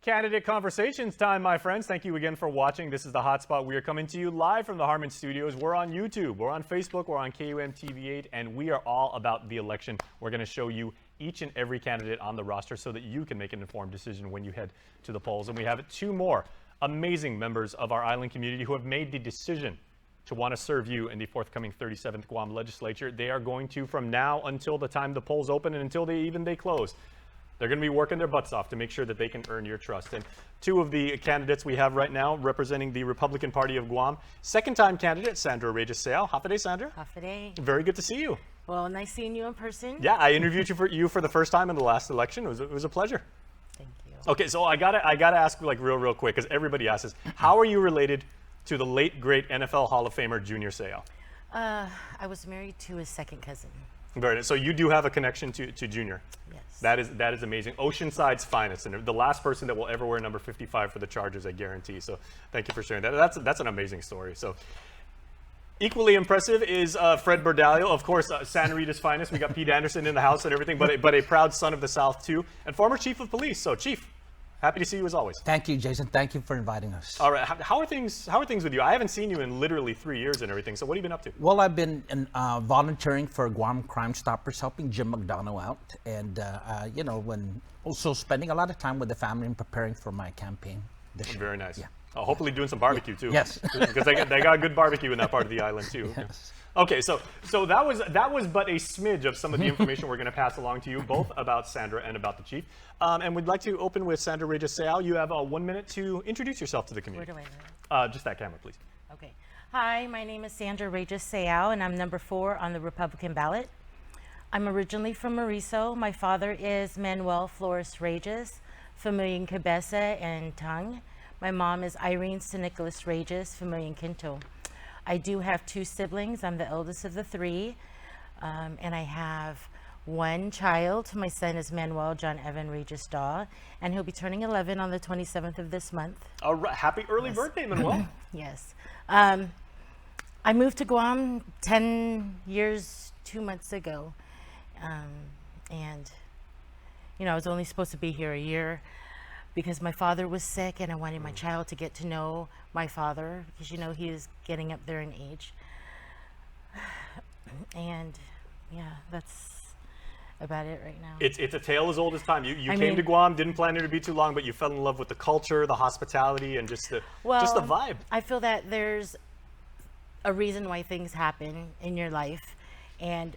Candidate Conversations time, my friends. Thank you again for watching. This is The Hotspot. We are coming to you live from the Harmon Studios. We're on YouTube, we're on Facebook, we're on KUM TV8, and we are all about the election. We're going to show you each and every candidate on the roster so that you can make an informed decision when you head to the polls. And we have two more amazing members of our island community who have made the decision to want to serve you in the forthcoming 37th Guam legislature. They are going to, from now until the time the polls open and until they close, they're going to be working their butts off to make sure that they can earn your trust. And two of the candidates we have right now representing the Republican Party of Guam, second-time candidate Sandra Reyes Seau. Hafa Sandra. Hafa. Very good to see you. Well, nice seeing you in person. Yeah, I interviewed you for the first time in the last election. It was a pleasure. Thank you. Okay, so I gotta ask like real quick, because everybody asks this. How are you related to the late great NFL Hall of Famer Junior Seau? I was married to his second cousin. Very nice. So you do have a connection to Junior. Yes. That is amazing. Oceanside's finest, and the last person that will ever wear number 55 for the Chargers, I guarantee. So thank you for sharing that. That's an amazing story. So equally impressive is Fred Bordallo, of course, Santa Rita's finest. We got Pete Anderson in the house and everything, but a proud son of the South too, and former chief of police. So Chief, happy to see you as always. Thank you, Jason. Thank you for inviting us. All right, how are things with you? I haven't seen you in literally 3 years and everything. So what have you been up to? Well, I've been volunteering for Guam Crime Stoppers, helping Jim McDonough out, and also spending a lot of time with the family and preparing for my campaign this year. Very nice. Yeah. Hopefully doing some barbecue too. Yes. Because they got good barbecue in that part of the island too. Yes. Okay, so that was but a smidge of some of the information we're going to pass along to you, both about Sandra and about the chief. And we'd like to open with Sandra Reyes Seau. You have 1 minute to introduce yourself to the community. Where do I live? Just that camera, please. Okay. Hi, my name is Sandra Reyes Seau, and I'm number 4 on the Republican ballot. I'm originally from Mauricio. My father is Manuel Flores Reyes, Familia Cabeza and Tongue. My mom is Irene Nicholas Reyes, Familia Quinto. I do have 2 siblings. I'm the eldest of the 3, and I have 1 child. My son is Manuel John Evan Regis Daw, and he'll be turning 11 on the 27th of this month. All right, happy early birthday, Manuel. Yes. I moved to Guam 10 years, 2 months ago, and I was only supposed to be here a year because my father was sick, and I wanted my child to get to know my father, because he is getting up there in age. And yeah, that's about it right now. It's a tale as old as time. You came to Guam, didn't plan it to be too long, but you fell in love with the culture, the hospitality, and just the vibe. I feel that there's a reason why things happen in your life, and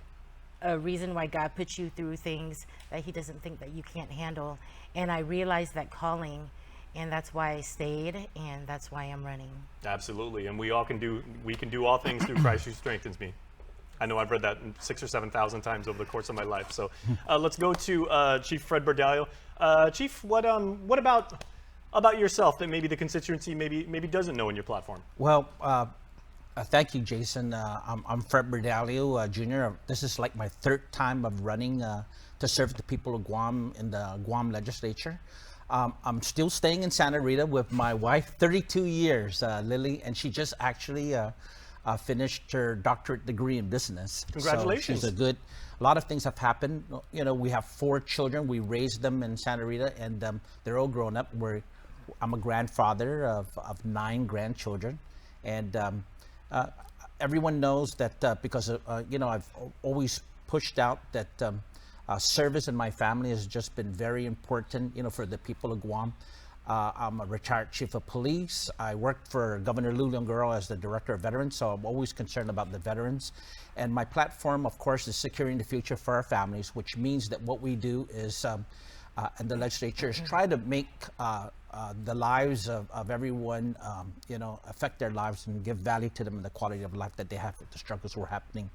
a reason why God puts you through things that he doesn't think that you can't handle. And I realized that calling, and that's why I stayed, and that's why I'm running. Absolutely, and we can do all things through Christ who strengthens me. I know I've read that 6,000 or 7,000 times over the course of my life. So let's go to Chief Fred Bordallo. Chief, what about yourself that maybe the constituency maybe doesn't know in your platform? Well, thank you, Jason. I'm Fred Bordallo, Jr. This is like my 3rd time of running to serve the people of Guam in the Guam legislature. I'm still staying in Santa Rita with my wife, 32 years, Lily, and she just actually finished her doctorate degree in business. Congratulations. So a lot of things have happened. We have 4 children. We raised them in Santa Rita, and they're all grown up. I'm a grandfather of 9 grandchildren, and everyone knows that because I've always pushed out that service in my family has just been very important, for the people of Guam. I'm a retired chief of police. I worked for Governor Lou Leongoro as the director of veterans, so I'm always concerned about the veterans. And my platform, of course, is securing the future for our families, which means that what we do is, and the legislature is try to make the lives of everyone, affect their lives and give value to them and the quality of life that they have with the struggles were happening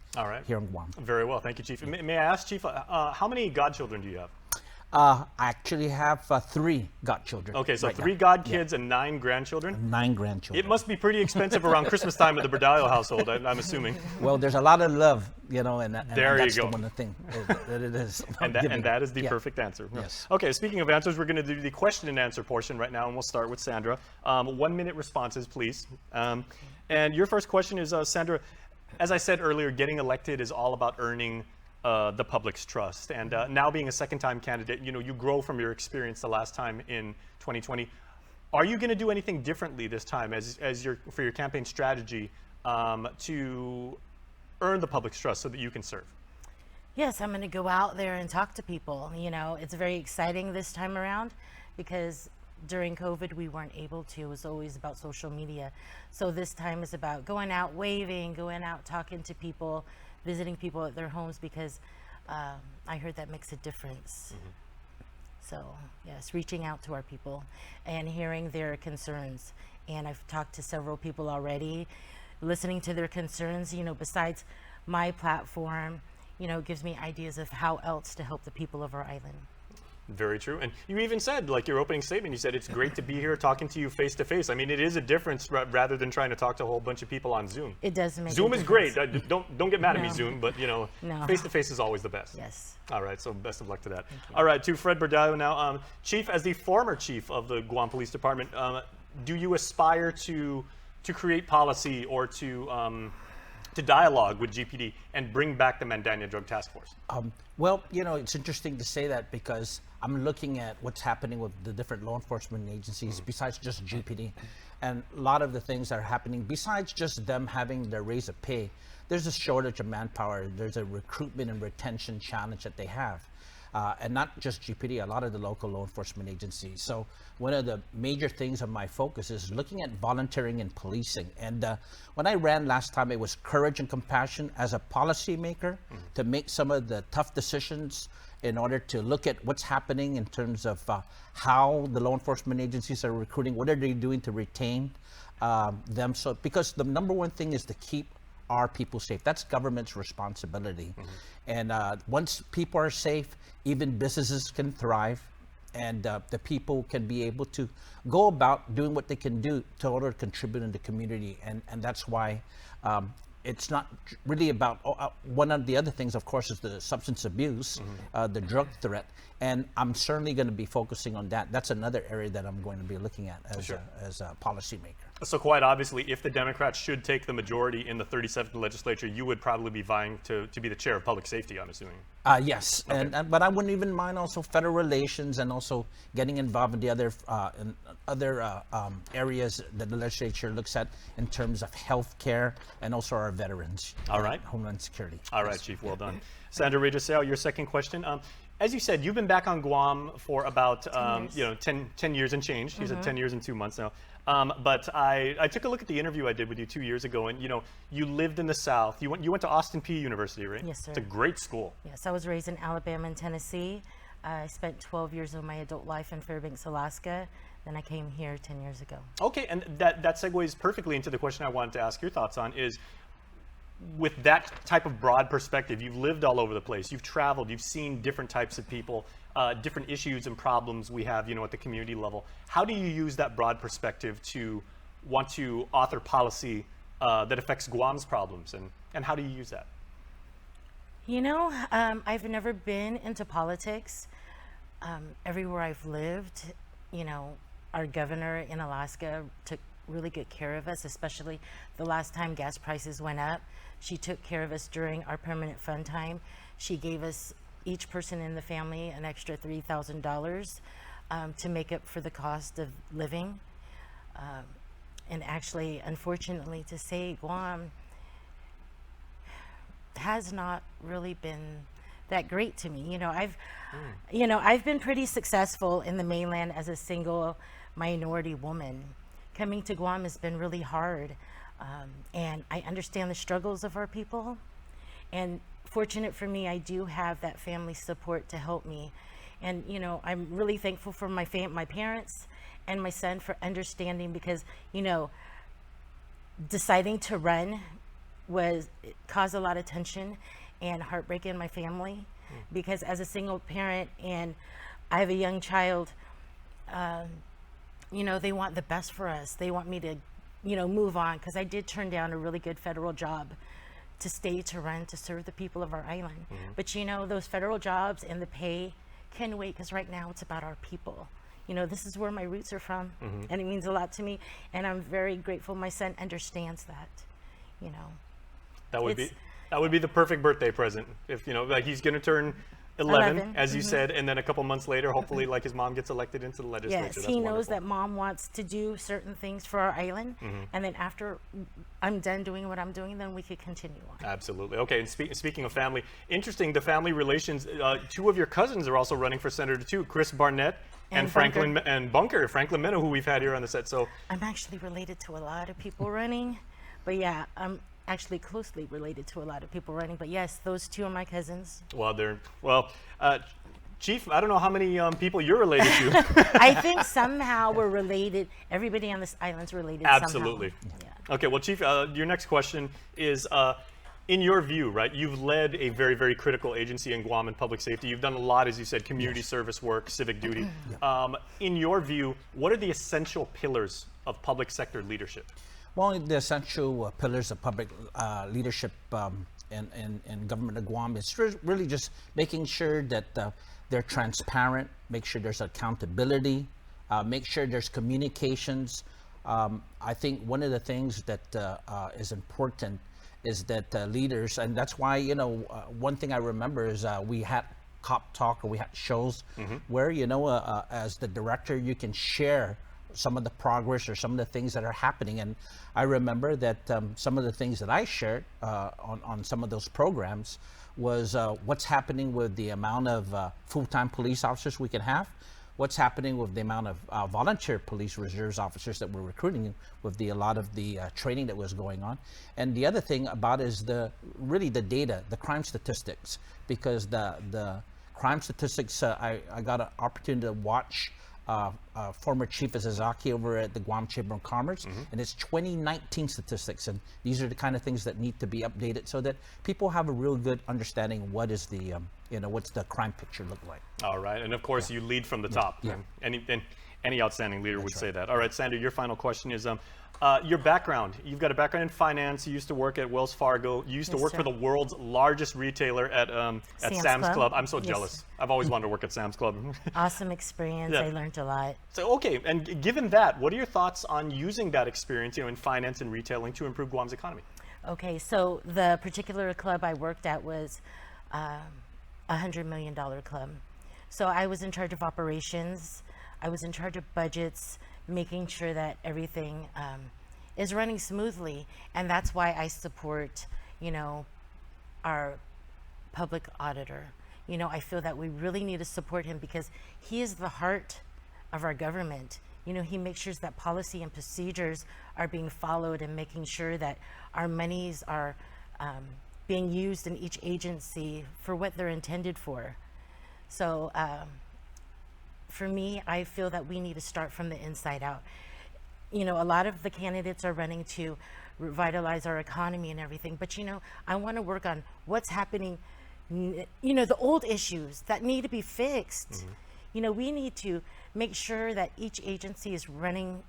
here in Guam. Very well. Thank you, Chief. May I ask, Chief, how many godchildren do you have? I actually have 3 godchildren. Okay, so right 3 godkids and 9 grandchildren? 9 grandchildren. It must be pretty expensive around Christmas time at the Bordallo household, I'm assuming. Well, there's a lot of love, and there that's you go. the one thing that it is. And that is the perfect answer. Yes. Okay, speaking of answers, we're going to do the question and answer portion right now, and we'll start with Sandra. 1 minute responses, please. And your first question is, Sandra, as I said earlier, getting elected is all about earning the public's trust. And now being a second-time candidate, you know, you grow from your experience the last time in 2020. Are you going to do anything differently this time for your campaign strategy to earn the public's trust so that you can serve? Yes, I'm going to go out there and talk to people. You know, it's very exciting this time around because during COVID we weren't able to. It was always about social media. So this time is about going out, waving, going out, talking to people, visiting people at their homes, because I heard that makes a difference. So yes, reaching out to our people and hearing their concerns. And I've talked to several people already, listening to their concerns, you know, besides my platform, you know, gives me ideas of how else to help the people of our island. Very true. And you even said, like your opening statement, you said it's great to be here talking to you face to face. I mean, it is a difference rather than trying to talk to a whole bunch of people on Zoom. It does make Zoom a is difference. great. Don't get mad at me, Zoom, but you know, No. face to face is always the best. Yes. All right, so best of luck to that. All right, to Fred Bordallo now. Chief, as the former chief of the Guam Police Department, do you aspire to create policy or to dialogue with GPD and bring back the Mandania Drug Task Force? Well, you know, it's interesting to say that because I'm looking at what's happening with the different law enforcement agencies besides just GPD. And a lot of the things that are happening, besides just them having their raise of pay, there's a shortage of manpower. There's a recruitment and retention challenge that they have. And not just GPD, a lot of the local law enforcement agencies. So one of the major things of my focus is looking at volunteering and policing. And when I ran last time, it was courage and compassion as a policymaker to make some of the tough decisions in order to look at what's happening in terms of how the law enforcement agencies are recruiting, what are they doing to retain them. So, because the number one thing is to keep our people safe. That's government's responsibility. And once people are safe, even businesses can thrive, and the people can be able to go about doing what they can do to order to contribute in the community. And that's why it's not really about one of the other things, of course, is the substance abuse, the drug threat. And I'm certainly going to be focusing on that. That's another area that I'm going to be looking at as a policymaker. So quite obviously, if the Democrats should take the majority in the 37th legislature, you would probably be vying to be the chair of public safety, I'm assuming. Yes, Okay. but I wouldn't even mind also federal relations and also getting involved in the other areas that the legislature looks at in terms of health care and also our veterans. All right. Homeland Security. All right, Chief, well done. Sandra Reyes Seau, your second question. As you said, you've been back on Guam for about 10 years and change. You said 10 years and 2 months now. But I took a look at the interview I did with you 2 years ago, and you lived in the South. You went to Austin Peay University, right? Yes, sir. It's a great school. Yes, I was raised in Alabama and Tennessee. I spent 12 years of my adult life in Fairbanks, Alaska. Then I came here 10 years ago. Okay, and that segues perfectly into the question I wanted to ask your thoughts on is, with that type of broad perspective, you've lived all over the place, you've traveled, you've seen different types of people, different issues and problems we have, at the community level. How do you use that broad perspective to want to author policy that affects Guam's problems, and how do you use that? I've never been into politics. Everywhere I've lived, our governor in Alaska took really good care of us, especially the last time gas prices went up. She took care of us during our permanent fund time. She gave us, each person in the family, an extra $3,000 to make up for the cost of living. And actually, unfortunately to say, Guam has not really been that great to me. I've been pretty successful in the mainland as a single minority woman. Coming to Guam has been really hard, and I understand the struggles of our people, and fortunate for me, I do have that family support to help me. And I'm really thankful for my parents and my son for understanding, because deciding to run caused a lot of tension and heartbreak in my family, because as a single parent and I have a young child, they want the best for us. They want me to, move on, because I did turn down a really good federal job to stay to run to serve the people of our island. But those federal jobs and the pay can wait, because right now it's about our people. This is where my roots are from, and it means a lot to me, and I'm very grateful my son understands that. That would be That would be the perfect birthday present. If, you know, like he's going to turn 11, as you said, and then a couple months later, hopefully, like his mom gets elected into the legislature. Yes, That's he knows wonderful. that mom wants to do certain things for our island, and then after I'm done doing what I'm doing, then we could continue on. Absolutely. Okay, and speaking of family, interesting, the family relations, two of your cousins are also running for senator too, Chris Barnett and Franklin Franklin Mena, who we've had here on the set. So I'm actually related to a lot of people running, but yeah, I'm actually closely related to a lot of people running. But yes, those two are my cousins. Chief, I don't know how many people you're related to. I think somehow we're related. Everybody on this island's related. Absolutely. Somehow. Yeah. Okay, well, Chief, your next question is, in your view, right, you've led a very, very critical agency in Guam in public safety. You've done a lot, as you said, community service work, civic duty. In your view, what are the essential pillars of public sector leadership? Well, the essential pillars of public leadership in government of Guam is really just making sure that they're transparent, make sure there's accountability, make sure there's communications. I think one of the things that is important is that leaders, and that's why, you know, one thing I remember is we had cop talk, or we had shows where, you know, as the director, you can share some of the progress or some of the things that are happening. And I remember that some of the things that I shared on some of those programs was what's happening with the amount of full-time police officers we can have, what's happening with the amount of volunteer police reserves officers that we're recruiting with a lot of the training that was going on. And the other thing about is really the data, the crime statistics, because the crime statistics, I got an opportunity to watch former Chief Azazaki over at the Guam Chamber of Commerce, and it's 2019 statistics, and these are the kind of things that need to be updated so that people have a real good understanding what is the what's the crime picture look like. All right, and of course you lead from the top. Yeah. Any outstanding leader would say that. All right, Sandra, your final question is your background. You've got a background in finance. You used to work at Wells Fargo. You used to work for the world's largest retailer at Sam's Club. I'm so jealous. I've always wanted to work at Sam's Club. Awesome experience. I learned a lot. So, okay, and given that, what are your thoughts on using that experience, in finance and retailing to improve Guam's economy? Okay, so the particular club I worked at was $100 million club. So I was in charge of operations. I was in charge of budgets, making sure that everything is running smoothly. And that's why I support, our public auditor. I feel that we really need to support him because he is the heart of our government. He makes sure that policy and procedures are being followed and making sure that our monies are being used in each agency for what they're intended for. So for me, I feel that we need to start from the inside out. A lot of the candidates are running to revitalize our economy and everything, but I want to work on what's happening, the old issues that need to be fixed. We need to make sure that each agency is running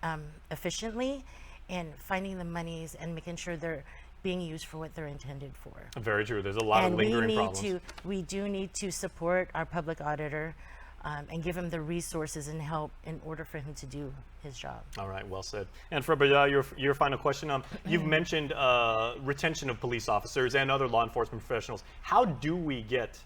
efficiently and finding the monies and making sure they're being used for what they're intended for. Very true. There's a lot of lingering problems. We do need to support our public auditor and give him the resources and help in order for him to do his job. All right, well said. And for Bordallo, your final question. You've mentioned retention of police officers and other law enforcement professionals. How do we get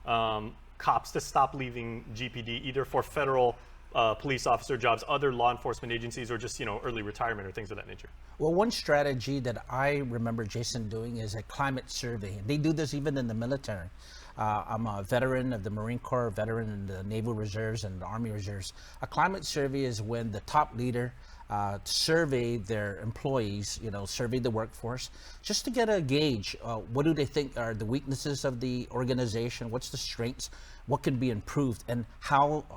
cops to stop leaving GPD, either for federal police officer jobs, other law enforcement agencies, or just early retirement or things of that nature? Well, one strategy that I remember Jason doing is a climate survey. They do this even in the military. I'm a veteran of the Marine Corps, a veteran in the Naval Reserves and the Army Reserves. A climate survey is when the top leader survey their employees, survey the workforce, just to get a gauge. What do they think are the weaknesses of the organization? What's the strengths? What can be improved? And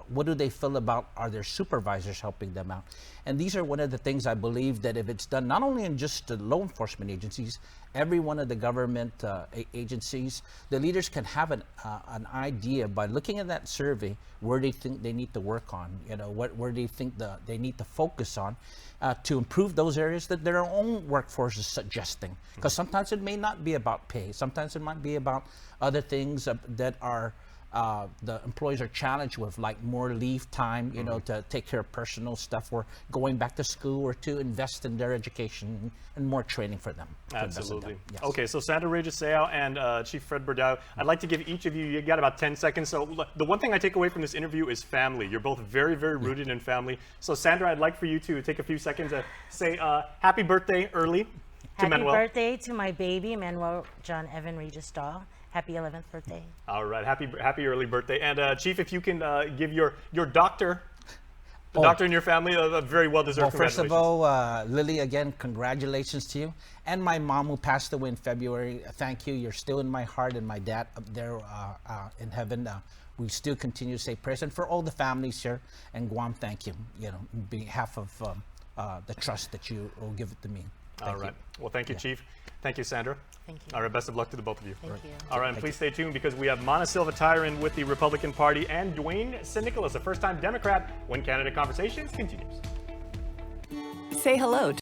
what do they feel about, are their supervisors helping them out? And these are one of the things I believe that if it's done not only in just the law enforcement agencies, every one of the government agencies, the leaders can have an idea by looking at that survey where they think they need to work on, where they think they need to focus on to improve those areas that their own workforce is suggesting. Because sometimes it may not be about pay. Sometimes it might be about other things that are the employees are challenged with like more leave time, you know, to take care of personal stuff or going back to school or to invest in their education and more training for them. Absolutely. Yes. Okay, so Sandra Reyes Seau and Chief Fred Bordallo, I'd like to give each of you, you got about 10 seconds. So the one thing I take away from this interview is family. You're both very, very rooted in family. So Sandra, I'd like for you to take a few seconds to say happy birthday early to Manuel. Happy birthday to my baby, Manuel John Evan Regis Stahl. Happy 11th birthday. All right, happy early birthday. And Chief, if you can give your doctor, the doctor in your family, a very well-deserved First congratulations. of all, Lily, again, congratulations to you. And my mom who passed away in February, thank you. You're still in my heart, and my dad up there in heaven. We still continue to say prayers. And for all the families here in Guam, thank you, you know, on behalf of the trust that you will give it to me. All right. Well, thank you, Chief. Thank you, Sandra. Thank you. All right, best of luck to the both of you. Thank you. All right, and please stay tuned because we have Mana Silva Tyron with the Republican Party and Dwayne St. Nicholas, a first-time Democrat, when Canada Conversations continues. Say hello to